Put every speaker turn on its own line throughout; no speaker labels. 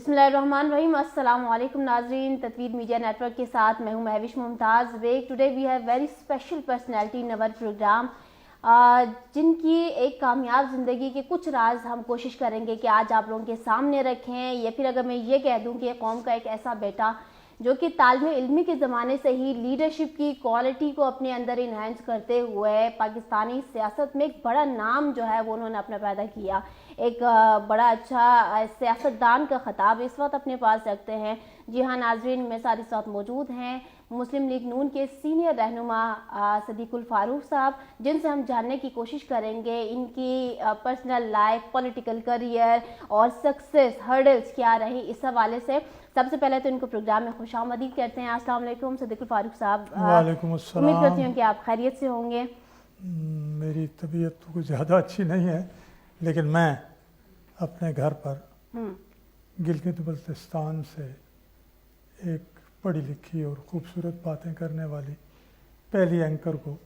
बिस्मिल्लाहिर्रहमानिर्रहीम। अस्सलाम वालेकुम नाज़रीन, तत्वीर मीडिया नेटवर्क के साथ मैं हूं Mahvish Mumtaz Baig. Today we have very special personality in our programme, जिनकी एक कामयाब ज़िंदगी के कुछ राज हम कोशिश करेंगे कि आज आप लोगों के सामने रखें। या फिर अगर मैं ये कह दूं कि कौम का एक ऐसा बेटा जो कि तालिब इल्मी के ज़माने से ही लीडरशिप की क्वालिटी को अपने अंदर इन्हेंस करते हुए पाकिस्तानी सियासत में एक बड़ा नाम जो है वो उन्होंने अपना पैदा किया। एक बड़ा अच्छा सियासतदान का खिताब इस वक्त अपने पास रखते हैं। जी हाँ नाज़रीन, मेरे साथ इस वक्त मौजूद हैं मुस्लिम लीग नून के सीनियर रहनुमा सदीकुल फारूक साहब, जिनसे हम जानने की कोशिश करेंगे इनकी पर्सनल लाइफ, पॉलिटिकल करियर और सक्सेस हर्डल्स क्या रही इस हवाले से। सबसे पहले तो इनको प्रोग्राम में खुशामदीद करते हैं। अस्सलाम वालेकुम सदीकुल फारूक साहब।
वालेकुम अस्सलाम।
उम्मीद करती हूँ कि आप खैरियत से होंगे।
मेरी तबीयत तो कुछ ज़्यादा अच्छी नहीं है, लेकिन मैं अपने घर पर गिलगित बल्तिस्तान से एक पढ़ी लिखी और ख़ूबसूरत बातें करने वाली पहली एंकर को,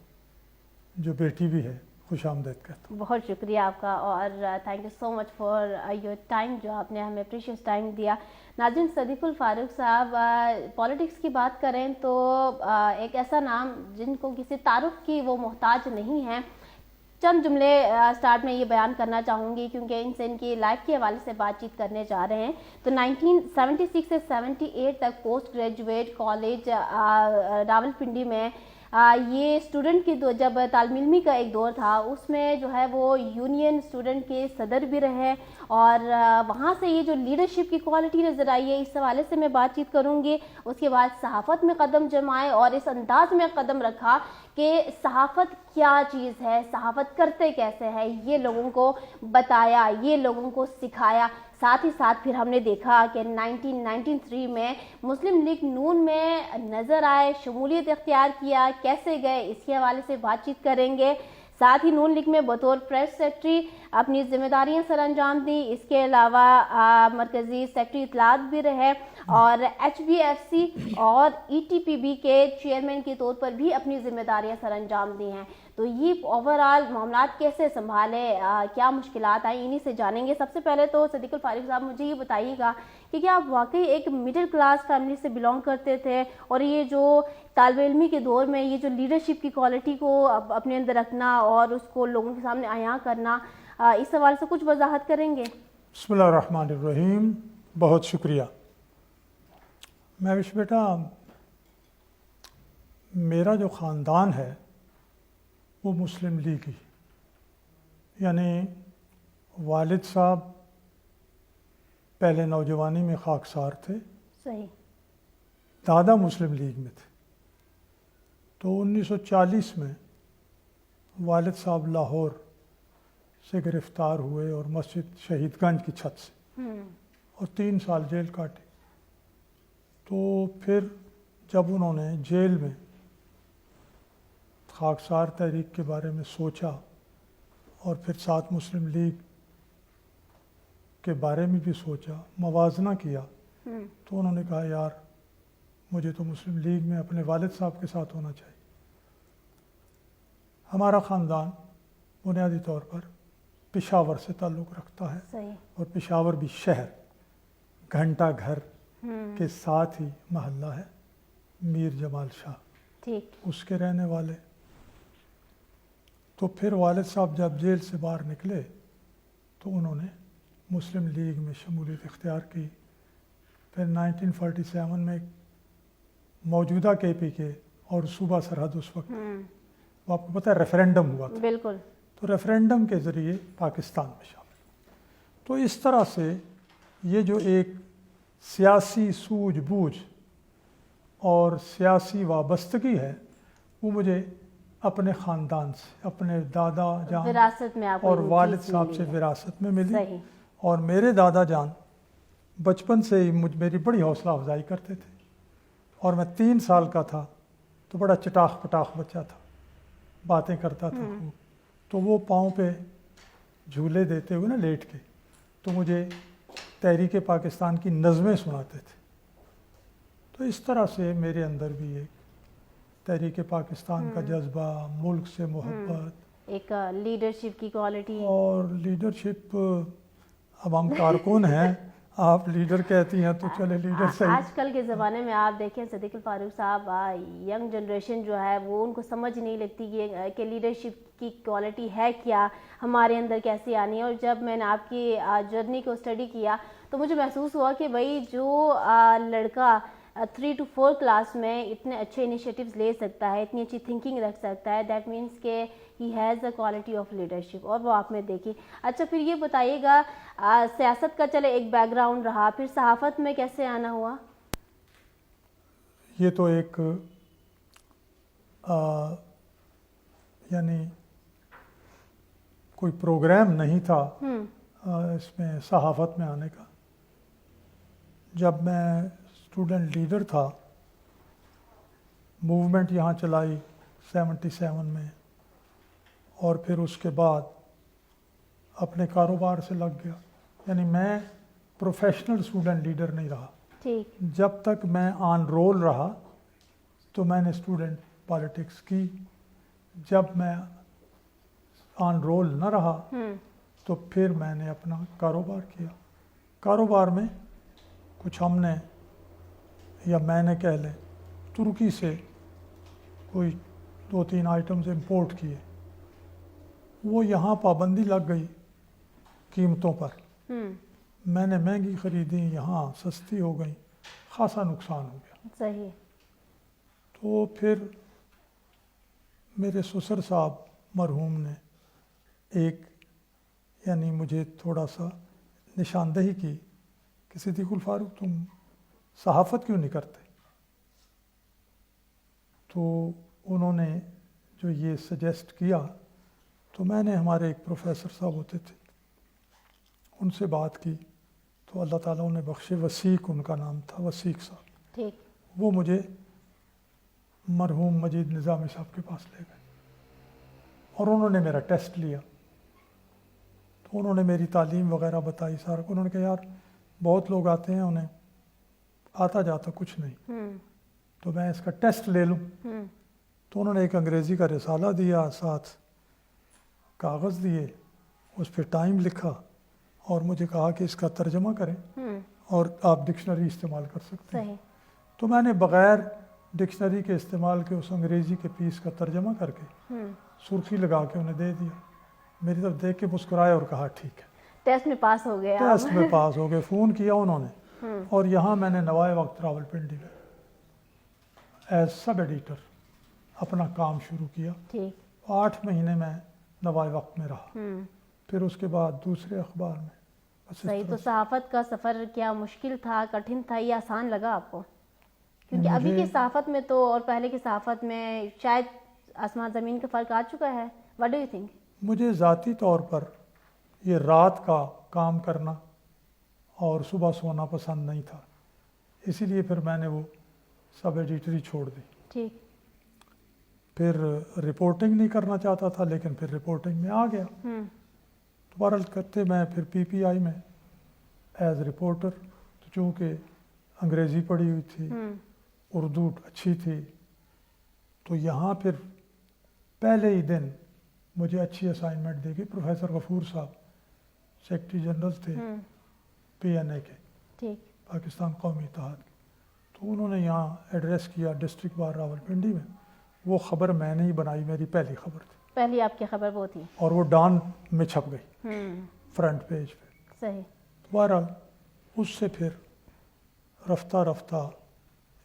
जो बेटी भी है, खुश आमदीद कहता हूँ।
बहुत शुक्रिया आपका और thank you so much for your time, जो आपने हमें प्रीशियस टाइम दिया। नाज़रीन, सदीकुल फारूक साहब, पॉलिटिक्स की बात करें तो एक ऐसा नाम जिनको किसी तारुफ की वो मोहताज नहीं है। चंद जुमले स्टार्ट में ये बयान करना चाहूँगी क्योंकि इनसे इनकी लाइफ के हवाले से बातचीत करने जा रहे हैं। तो 1976 से 78 तक पोस्ट ग्रेजुएट कॉलेज रावलपिंडी में ये स्टूडेंट की जब तालिब इल्मी का एक दौर था, उसमें जो है वो यूनियन स्टूडेंट के सदर भी रहे और वहाँ से ये जो लीडरशिप की क्वालिटी नज़र आई है, इस हवाले से मैं बातचीत करूँगी। उसके बाद सहाफ़त में कदम जमाए और इस अंदाज में कदम रखा कि सहाफ़त क्या चीज़ है, सहाफ़त करते कैसे हैं, ये लोगों को बताया, ये लोगों को सिखाया। साथ ही साथ फिर हमने देखा कि 1993 में मुस्लिम लीग नून में नज़र आए, शमूलियत इख्तियार किया, कैसे गए इसके हवाले से बातचीत करेंगे। साथ ही नून लीग में बतौर प्रेस सेक्रेटरी अपनी जिम्मेदारियां सर अंजाम दी। इसके अलावा मरकज़ी सेक्रेटरी इत्तलात भी रहे और HBFC और ETPB के चेयरमैन के तौर पर भी अपनी जिम्मेदारियां सर अंजाम दी हैं। तो ये ओवरऑल मामलात कैसे संभाले, क्या मुश्किलात आई, इन्हीं से जानेंगे। सबसे पहले तो सदीकुल फारूक साहब, मुझे ये बताइएगा कि क्या आप वाकई एक मिडिल क्लास फैमिली से बिलोंग करते थे और ये जो तालिब इल्मी के दौर में ये जो लीडरशिप की क्वालिटी को अपने अंदर रखना और उसको लोगों के सामने आया करना, इस सवाल से कुछ वजाहत करेंगे?
बिस्मिल्लाहिर्रहमानिर्रहीम। बहुत शुक्रिया महविश बेटा। मेरा जो ख़ानदान है वो मुस्लिम लीगी, यानी वालिद साहब पहले नौजवानी में खाकसार थे,
सही।
दादा मुस्लिम लीग में थे। तो 1940 में वालिद साहब लाहौर से गिरफ़्तार हुए और मस्जिद शहीदगंज की छत से और 3 साल जेल काटी। तो फिर जब उन्होंने जेल में खाकसार तहरीक के बारे में सोचा और फिर साथ मुस्लिम लीग के बारे में भी सोचा, मवाजना किया, तो उन्होंने कहा यार मुझे तो मुस्लिम लीग में अपने वालिद साहब के साथ होना चाहिए। हमारा ख़ानदान बुनियादी तौर पर पेशावर से ताल्लुक़ रखता है।
सही।
और पेशावर भी शहर, घंटा घर के साथ ही महल्ला है, मीर जमाल शाह,
ठीक,
उसके रहने वाले। तो फिर वालिद साहब जब जेल से बाहर निकले तो उन्होंने मुस्लिम लीग में शमूलियत इख्तियार की। फिर 1947 में मौजूदा KPK और सूबा सरहद उस वक्त, वो आपको पता है रेफरेंडम हुआ था,
बिल्कुल।
तो रेफरेंडम के ज़रिए पाकिस्तान में शामिल। तो इस तरह से ये जो एक सियासी सूझबूझ और सियासी वाबस्तगी है वो मुझे अपने ख़ानदान से, अपने दादा जान
विरासत में आपको
और वालिद साहब से विरासत में मिली।
सही।
और मेरे दादा जान बचपन से ही मेरी बड़ी हौसला अफजाई करते थे और मैं 3 साल का था तो बड़ा चटाख पटाख बच्चा था, बातें करता था खूब। तो वो पाँव पे झूले देते हुए ना लेट के, तो मुझे तहरीक पाकिस्तान की नज़में सुनाते थे। तो इस तरह से मेरे अंदर भी एक तहरीक पाकिस्तान का जज्बा, मुल्क से मोहब्बत,
एक लीडरशिप की क्वालिटी।
और लीडरशिप, अब हम कारकुन हैं آپ لیڈر کہتی ہیں تو چلے لیڈر صحیح.
آج کل کے زمانے میں آپ دیکھیں صدیق الفاروق صاحب، ینگ جنریشن جو ہے وہ ان کو سمجھ نہیں لگتی کہ لیڈرشپ کی کوالٹی ہے کیا، ہمارے اندر کیسے آنی ہے. اور جب میں نے آپ کی جرنی کو اسٹڈی کیا تو مجھے محسوس ہوا کہ بھائی جو لڑکا 3 to 4 کلاس میں اتنے اچھے انیشیٹیوز لے سکتا ہے، اتنی اچھی تھنکنگ رکھ سکتا ہے، دیٹ مینس کہ he has a quality of leadership, اور وہ آپ نے دیکھی. اچھا پھر یہ بتائیے گا، سیاست کا چلے ایک بیک گراؤنڈ رہا، پھر صحافت میں کیسے آنا ہوا؟
یہ تو ایک یعنی کوئی پروگرام نہیں تھا اس میں صحافت میں آنے کا. جب میں اسٹوڈنٹ لیڈر تھا، موومنٹ یہاں چلائی 77 میں، اور پھر اس کے بعد اپنے کاروبار سے لگ گیا. یعنی میں پروفیشنل اسٹوڈنٹ لیڈر نہیں رہا.
ٹھیک.
جب تک میں آن رول رہا تو میں نے اسٹوڈنٹ پالیٹکس کی. جب میں آن رول نہ رہا تو پھر میں نے اپنا کاروبار کیا. کاروبار میں کچھ ہم نے، یا میں نے کہہ لیں، ترکی سے کوئی 2-3 آئٹمز امپورٹ کیے. وہ یہاں پابندی لگ گئی قیمتوں پر. میں نے مہنگی خریدی، یہاں سستی ہو گئی، خاصا نقصان ہو گیا.
صحیح.
تو پھر میرے سسر صاحب مرحوم نے ایک یعنی مجھے تھوڑا سا نشاندہی کی کہ صدیق الفاروق تم صحافت کیوں نہیں کرتے. تو انہوں نے جو یہ سجیسٹ کیا تو میں نے، ہمارے ایک پروفیسر صاحب ہوتے تھے، ان سے بات کی تو اللہ تعالیٰ انہیں بخشے، وسیق ان کا نام تھا، وسیق صاحب.
ٹھیک.
وہ مجھے مرحوم مجید نظامی صاحب کے پاس لے گئے اور انہوں نے میرا ٹیسٹ لیا. تو انہوں نے میری تعلیم وغیرہ بتائی سارا. انہوں نے کہا یار بہت لوگ آتے ہیں انہیں آتا جاتا کچھ نہیں، تو میں اس کا ٹیسٹ لے لوں. تو انہوں نے ایک انگریزی کا رسالہ دیا، ساتھ کاغذ دیے، اس پہ ٹائم لکھا اور مجھے کہا کہ اس کا ترجمہ کریں اور آپ ڈکشنری استعمال کر سکتے ہیں. تو میں نے بغیر ڈکشنری کے استعمال کے اس انگریزی کے پیس کا ترجمہ کر کے سرخی لگا کے انہیں دے دیا. میری طرف دیکھ کے مسکرائے اور کہا ٹھیک ہے.
ٹیسٹ میں پاس ہو گئے.
ٹیسٹ میں پاس ہو گئے. فون کیا انہوں نے، اور یہاں میں نے نوائے وقت راولپنڈی میں ایز سب ایڈیٹر اپنا کام شروع کیا. 8 مہینے میں نوائے وقت میں رہا، پھر اس کے بعد دوسرے اخبار میں.
صحیح. تو صحافت کا سفر کیا مشکل تھا، کٹھن تھا، یا آسان لگا آپ کو؟ کیونکہ ابھی کی صحافت میں تو اور پہلے کی صحافت میں شاید آسمان زمین کا فرق آ چکا ہے. What do you think?
مجھے ذاتی طور پر یہ رات کا کام کرنا اور صبح سونا پسند نہیں تھا، اسی لیے پھر میں نے وہ سب ایڈیٹری چھوڑ دی.
ٹھیک.
پھر رپورٹنگ نہیں کرنا چاہتا تھا، لیکن پھر رپورٹنگ میں آ گیا. دوبارہ کرتے میں پھر پی پی آئی میں ایز رپورٹر. تو چونکہ انگریزی پڑھی ہوئی تھی، اردو اچھی تھی، تو یہاں پھر پہلے ہی دن مجھے اچھی اسائنمنٹ دے گی. پروفیسر غفور صاحب سیکرٹری جنرل تھے پی این اے کے، پاکستان قومی اتحاد کے. تو انہوں نے یہاں ایڈریس کیا ڈسٹرکٹ بار راولپنڈی میں. وہ خبر میں نے ہی بنائی، میری پہلی خبر تھی.
پہلی آپ کی خبر وہ تھی،
اور وہ ڈان میں چھپ گئی فرنٹ پیج پہ.
صحیح.
بہرحال اس سے پھر رفتہ رفتہ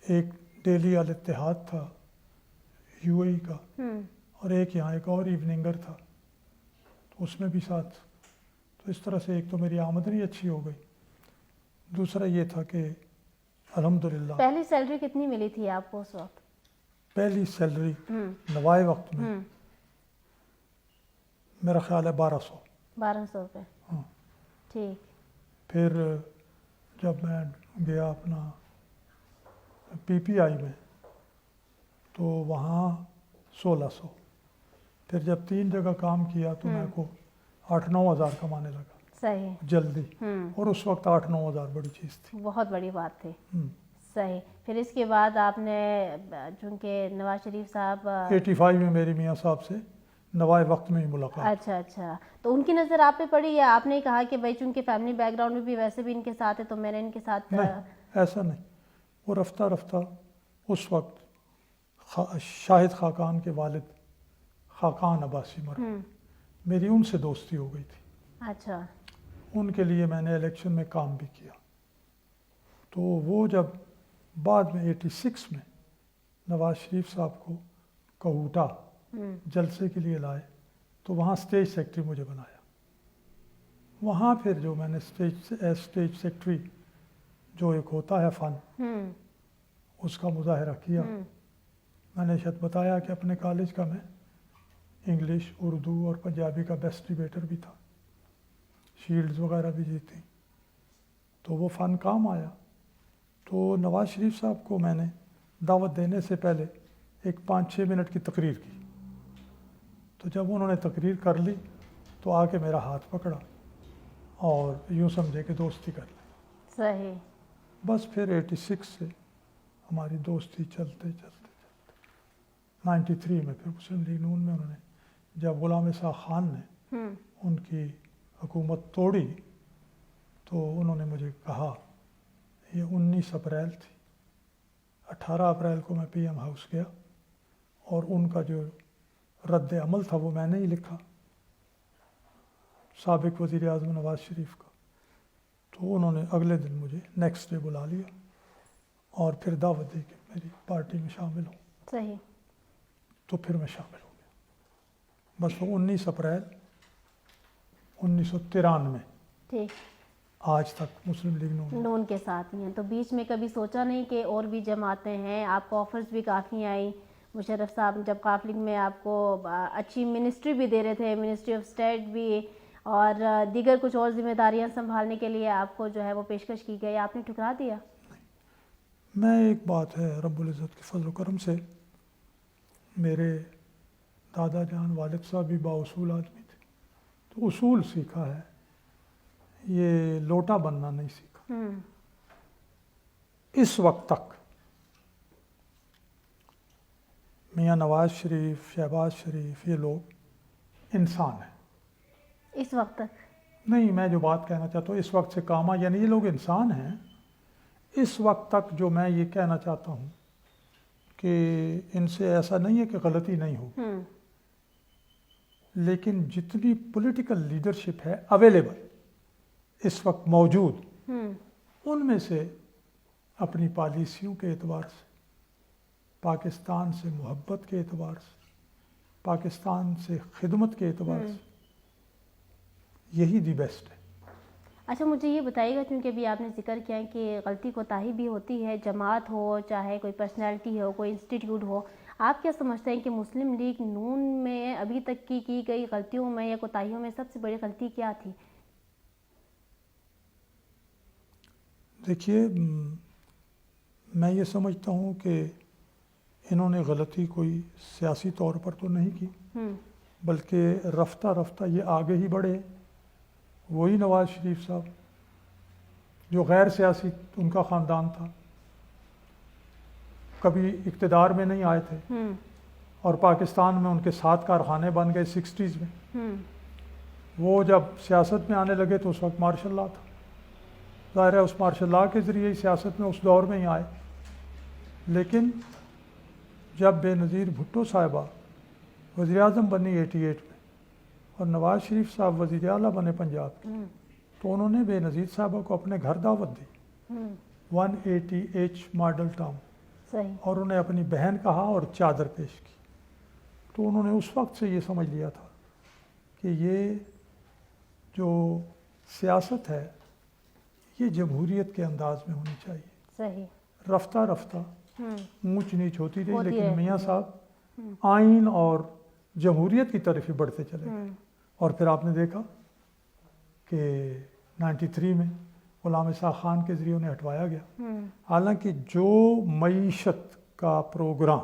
ایک ڈیلی الاتحاد تھا یو اے ای کا، اور ایک یہاں ایک اور ایوننگر تھا، تو اس میں بھی ساتھ. تو اس طرح سے ایک تو میری آمدنی اچھی ہو گئی، دوسرا یہ تھا کہ الحمدللہ.
پہلی سیلری کتنی ملی تھی آپ کو اس وقت؟
پہلی سیلری نوائے وقت میں میرا خیال ہے 1200.
1200 روپے.
ہاں.
ٹھیک.
پھر جب میں گیا اپنا پی پی آئی میں تو وہاں 1600. پھر جب 3 جگہ کام کیا تو میں کو 8-9 ہزار کمانے لگا.
صحیح.
جلدی. اور اس وقت 8-9 ہزار بڑی چیز تھی،
بہت بڑی بات تھی. صحیح. پھر اس کے بعد آپ نے چونکہ نواز شریف صاحب
85 میں میری میاں صاحب سے नवाए वक्त में ही मुलाकात।
अच्छा अच्छा, तो उनकी नज़र आप पे पड़ी या आपने कहा कि भाई चूंकि फैमिली बैकग्राउंड में भी वैसे भी इनके साथ है तो मैंने इनके साथ
नहीं, ऐसा नहीं। वो रफ्ता रफ्ता उस वक्त शाहिद खाकान के वालिद खाकान अब्बासी मर, मेरी उनसे दोस्ती हो गई थी।
अच्छा।
उनके लिए मैंने इलेक्शन में काम भी किया। तो वो जब बाद में 86 में नवाज शरीफ साहब को कहूटा जलसे के लिए लाए तो वहाँ स्टेज सेक्रेटरी मुझे बनाया। वहाँ फिर जो मैंने स्टेज सेक्रेटरी जो एक होता है फ़न, उसका मुजाहरा किया। मैंने शायद बताया कि अपने कॉलेज का मैं इंग्लिश, उर्दू और पंजाबी का बेस्ट डिबेटर भी था, शील्ड्स वगैरह भी जीती, तो वो फ़न काम आया। तो नवाज शरीफ साहब को मैंने दावत देने से पहले एक 5-6 मिनट की तकरीर की। तो जब उन्होंने तकरीर कर ली तो आके मेरा हाथ पकड़ा और यूँ समझे कि दोस्ती कर ली।
सही।
बस फिर 86 से हमारी दोस्ती चलते 93 में फिर मुस्लिम लीग नून में उन्होंने जब गुलाम इसाक खान ने उनकी हुकूमत तोड़ी तो उन्होंने मुझे कहा, ये 19 अप्रैल थी, 18 अप्रैल को मैं PM हाउस गया और उनका जो रद्द अमल था वो मैंने ही लिखा, साबिक वज़ीर आज़म नवाज शरीफ का। तो उन्होंने अगले दिन मुझे नेक्स्ट डे बुला लिया और फिर दावत दी कि मेरी पार्टी में शामिल हो।
सही।
तो फिर मैं शामिल हो गया। बस वो 19 अप्रैल 1993
ठीक।
आज तक मुस्लिम लीग
नून के साथ ही हैं। तो बीच में कभी सोचा नहीं कि और भी जमातें हैं, आपको ऑफर्स भी काफ़ी आई, मुशर्रफ साहब जब काफ लीग में आपको अच्छी मिनिस्ट्री भी दे रहे थे, मिनिस्ट्री ऑफ स्टेट भी, और दीगर कुछ और जिम्मेदारियां संभालने के लिए आपको जो है वो पेशकश की गई, आपने ठुकरा दिया?
मैं एक बात है रब्बुल इज़्ज़त के फजल करम से, मेरे दादा जान वालिद साहब भी बाउसूल आदमी थे, तो उसूल सीखा है, ये लोटा बनना नहीं सीखा। इस वक्त तक मियाँ नवाज शरीफ, शहबाज शरीफ, ये लोग इंसान हैं।
इस वक्त तक
नहीं, मैं जो बात कहना चाहता हूँ इस वक्त से कामा यानी ये लोग इंसान हैं। इस वक्त तक जो मैं ये कहना चाहता हूँ कि इनसे ऐसा नहीं है कि गलती नहीं हो, लेकिन जितनी पॉलिटिकल लीडरशिप है अवेलेबल इस वक्त मौजूद, उनमें से अपनी पॉलिसियों के एतबार से, पाकिस्तान से मोहब्बत के एतबार से, पाकिस्तान से खिदमत के एतबार से, यही दी बेस्ट है।
अच्छा, मुझे ये बताइएगा, क्योंकि अभी आपने जिक्र किया कि गलती कोताही भी होती है, जमात हो चाहे कोई पर्सनैलिटी हो, कोई इंस्टीट्यूट हो, आप क्या समझते हैं कि मुस्लिम लीग नून में अभी तक की गई गलतियों में या कोताहियों में सबसे बड़ी गलती क्या थी?
देखिए, मैं ये समझता हूँ कि इन्होंने गलती कोई सियासी तौर पर तो नहीं की, बल्कि रफ्ता रफ्ता ये आगे ही बढ़े। वही नवाज शरीफ साहब जो गैर सियासी उनका ख़ानदान था, कभी इक़्तिदार में नहीं आए थे और पाकिस्तान में उनके 7 कारखाने बन गए 60s में। वो जब सियासत में आने लगे तो उस वक्त मार्शल लॉ था, ज़ाहिर है उस मार्शल लॉ के ज़रिए ही सियासत में उस दौर में ही आए। लेकिन जब बेनज़ीर भुट्टो साहिबा वज़ीर आज़म बनी 88 में और नवाज शरीफ साहब वज़ीर आला बने पंजाब के, तो उन्होंने बेनज़ीर साहबा को अपने घर दावत दी 180H मॉडल टाउन, और उन्हें अपनी बहन कहा और चादर पेश की। तो उन्होंने उस वक्त से ये समझ लिया था कि ये जो सियासत है ये जमहूरियत के अंदाज में होनी चाहिए।
सही।
रफ्ता रफ्ता ऊंच नीच होती रही, लेकिन मियाँ साहब आइन और जमहूरियत की तरफ ही बढ़ते चले गए। और फिर आपने देखा कि 93 में गुलाम इसाक खान के ज़रिए उन्हें हटवाया गया। हालांकि जो मईशत का programme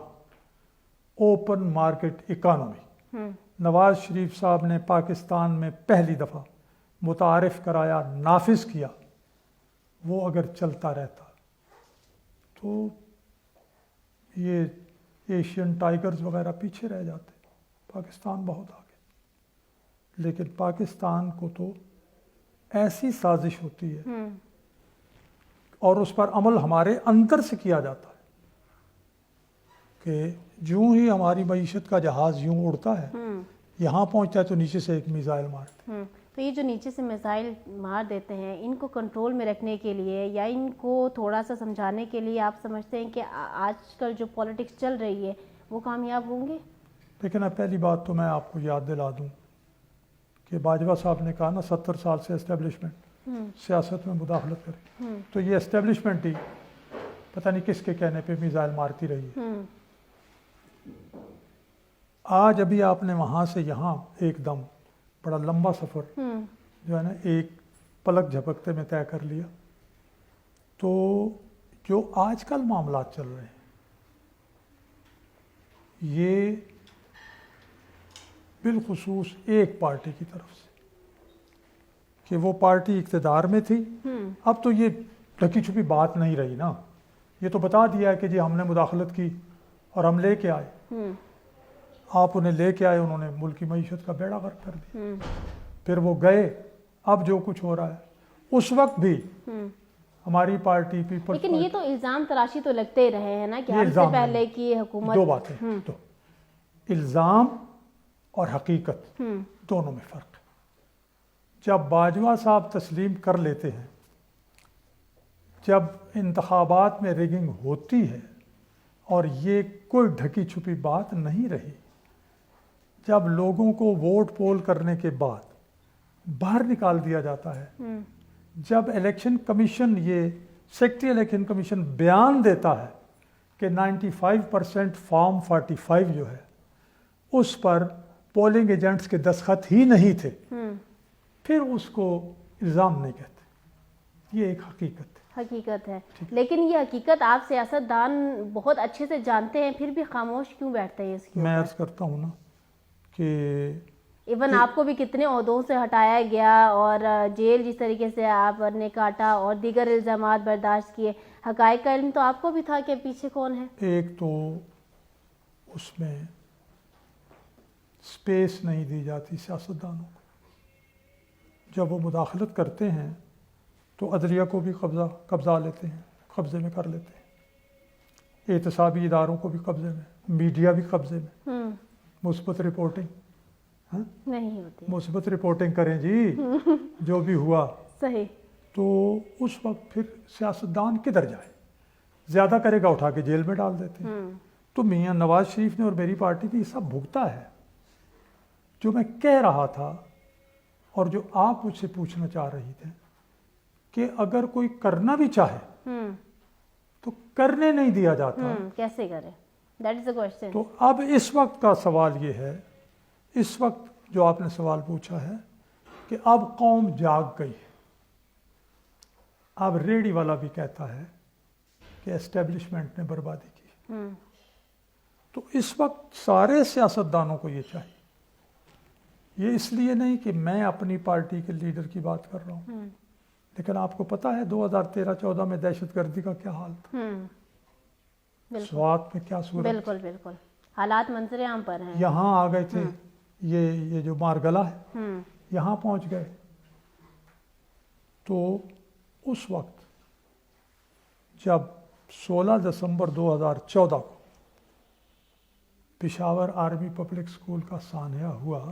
open market economy Nawaz Sharif साहब ने पाकिस्तान में पहली दफ़ा मुतारिफ कराया, नाफिज किया, वो अगर चलता रहता तो ये एशियन टाइगर्स वगैरह पीछे रह जाते, پاکستان بہت آگے، لیکن پاکستان کو تو ایسی سازش ہوتی ہے اور اس پر عمل ہمارے اندر سے کیا جاتا ہے کہ جوں ہی ہماری معیشت کا جہاز یوں اڑتا ہے، یہاں پہنچتا ہے تو نیچے سے ایک میزائل مارتے ہیں۔
تو یہ جو نیچے سے میزائل مار دیتے ہیں، ان کو کنٹرول میں رکھنے کے لیے یا ان کو تھوڑا سا سمجھانے کے لیے آپ سمجھتے ہیں کہ آج کل جو پالیٹکس چل رہی ہے وہ کامیاب ہوں گے؟
لیکن اب پہلی بات تو میں آپ کو یاد دلا دوں کہ باجوہ صاحب نے کہا نا 70 سال سے اسٹیبلشمنٹ سیاست میں مداخلت کرے، تو یہ اسٹیبلشمنٹ ہی پتہ نہیں کس کے کہنے پہ میزائل مارتی رہی ہے۔ آج ابھی آپ نے وہاں سے یہاں ایک دم بڑا لمبا سفر جو ہے نا ایک پلک جھپکتے میں طے کر لیا، تو جو آج کل معاملات چل رہے ہیں یہ بالخصوص ایک پارٹی کی طرف سے کہ وہ پارٹی اقتدار میں تھی، اب تو یہ ڈھکی چھپی بات نہیں رہی نا، یہ تو بتا دیا ہے کہ جی ہم نے مداخلت کی اور ہم لے کے آئے، آپ انہیں لے کے آئے، انہوں نے ملک کی معیشت کا بیڑا غرق کر دیا، پھر وہ گئے، اب جو کچھ ہو رہا ہے اس وقت بھی ہماری پارٹی پیپلز
لیکن یہ تو الزام تراشی تو لگتے ہی رہے ہیں نا کہ ہم سے پہلے کی حکومت،
دو باتیں، تو الزام اور حقیقت دونوں میں فرق ہے۔ جب باجوہ صاحب تسلیم کر لیتے ہیں، جب انتخابات میں ریگنگ ہوتی ہے اور یہ کوئی ڈھکی چھپی بات نہیں رہی، جب لوگوں کو ووٹ پول کرنے کے بعد باہر نکال دیا جاتا ہے، جب الیکشن کمیشن یہ سیکٹری الیکشن کمیشن بیان دیتا ہے کہ 95% فارم 45 جو ہے اس پر پولنگ ایجنٹس کے دستخط ہی نہیں تھے، پھر اس کو الزام نہیں کہتے، یہ ایک حقیقت ہے۔
لیکن یہ حقیقت آپ سیاستدان بہت اچھے سے جانتے ہیں، پھر بھی خاموش کیوں بیٹھتے ہیں اس کی؟
میں عرض کرتا ہوں نا کہ
ایون آپ کو بھی کتنے عہدوں سے ہٹایا گیا اور جیل جس طریقے سے آپ نے کاٹا اور دیگر الزامات برداشت کیے، حقائق کا علم تو آپ کو بھی تھا کہ پیچھے کون ہے۔
ایک تو اس میں سپیس نہیں دی جاتی سیاستدانوں کو، جب وہ مداخلت کرتے ہیں تو عدلیہ کو بھی قبضہ لیتے ہیں، قبضے میں کر لیتے ہیں، احتسابی اداروں کو بھی قبضے میں، میڈیا بھی قبضے میں، مثبت رپورٹنگ
نہیں ہوتی،
مثبت رپورٹنگ کریں جی جو بھی ہوا
صحیح،
تو اس وقت پھر سیاستدان کدھر جائے، زیادہ کرے گا اٹھا کے جیل میں ڈال دیتے ہیں۔ تو میاں نواز شریف نے اور میری پارٹی نے یہ سب بھگتا ہے۔ جو میں کہہ رہا تھا اور جو آپ مجھ سے پوچھنا چاہ رہی تھے کہ اگر کوئی کرنا بھی چاہے تو کرنے نہیں دیا جاتا،
کیسے کرے، دیٹ از the question۔
تو اب اس وقت کا سوال یہ ہے، اس وقت جو آپ نے سوال پوچھا ہے کہ اب قوم جاگ گئی ہے، اب ریڈی والا بھی کہتا ہے کہ اسٹیبلشمنٹ نے بربادی کی، تو اس وقت سارے سیاستدانوں کو یہ چاہیے، یہ اس لیے نہیں کہ میں اپنی پارٹی کے لیڈر کی بات کر رہا ہوں، لیکن آپ کو پتا ہے 2013-14 میں دہشت گردی کا کیا حال تھا، سوات میں کیا صورت،
بالکل حالات منظر عام پر ہیں،
یہاں آ گئے تھے، یہ جو مارگلا ہے یہاں پہنچ گئے، تو اس وقت جب 16 دسمبر 2014 کو پشاور آرمی پبلک اسکول کا سانحہ ہوا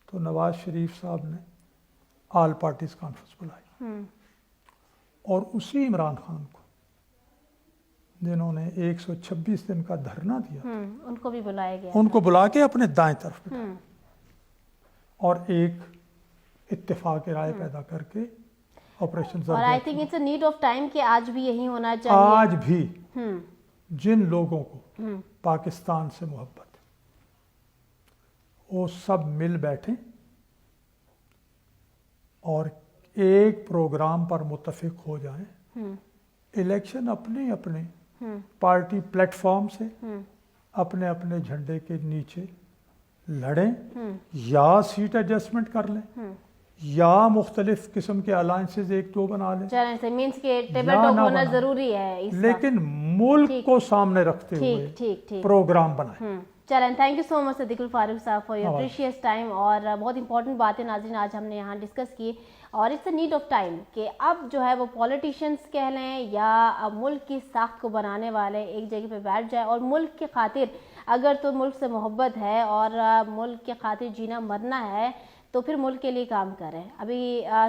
تو نواز شریف صاحب نے آل پارٹیز کانفرنس بلائی، اور اسی عمران خان کو جنہوں نے 126 دن کا دھرنا دیا،
ان کو بھی بلایا گیا،
ان کو بلا کے اپنے دائیں طرف بٹھایا اور ایک اتفاق رائے پیدا کر کے آپریشن،
اور I think it's a need of time کہ آج بھی یہی ہونا چاہیے۔
آج بھی جن لوگوں کو پاکستان سے محبت ہے وہ سب مل بیٹھیں اور ایک پروگرام پر متفق ہو جائیں، الیکشن اپنے اپنے پارٹی پلیٹ فارم سے اپنے اپنے جھنڈے کے نیچے لڑیں، یا سیٹ ایڈجسٹمنٹ کر لیں یا مختلف قسم کے الائنسز ایک دو بنا لیں،
مینس کہ ٹیبل ٹاک ہونا ضروری ہے،
لیکن ملک کو سامنے رکھتے ہوئے پروگرام بنائیں۔
चलें, thank you so much Sadiqul Farooq साहब फॉर योर
हाँ।
Precious time. और बहुत इंपॉर्टेंट बातें नाज़रीन आज हमने यहाँ डिस्कस की, और it's a need of time कि अब जो है वो पॉलिटिशियंस कह लें या मुल्क की साख को बनाने वाले एक जगह पे बैठ जाए और मुल्क के खातिर, अगर तो मुल्क से मोहब्बत है और मुल्क के खातिर जीना मरना है तो फिर मुल्क के लिए काम करें। अभी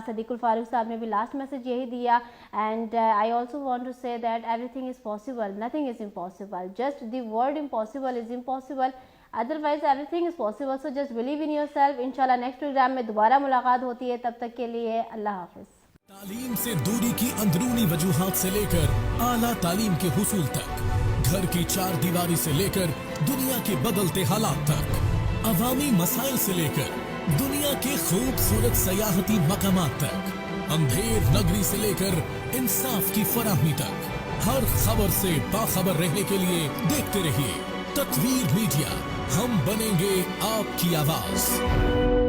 सदीकुल फारूक साहब ने भी लास्ट मैसेज यही दिया, and I also want to say that everything is possible, nothing is impossible, just the word impossible is impossible, otherwise everything is possible. So just believe in yourself. इंशाल्लाह next programme में दोबारा मुलाकात होती है, तब तक के लिए अल्लाह हाफिज़।
तालीम से दूरी की अंदरूनी वजूहात से लेकर आला तालीम के हुसूल तक, घर की चार दीवारी से लेकर दुनिया के बदलते हालात तक, अवामी मसाइल से लेकर दुनिया के खूबसूरत सयाहती मकामात तक, अंधेर नगरी से लेकर इंसाफ की फराहमी तक, हर खबर से बाखबर रहने के लिए देखते रहिए तत्वीर मीडिया। हम बनेंगे आपकी आवाज।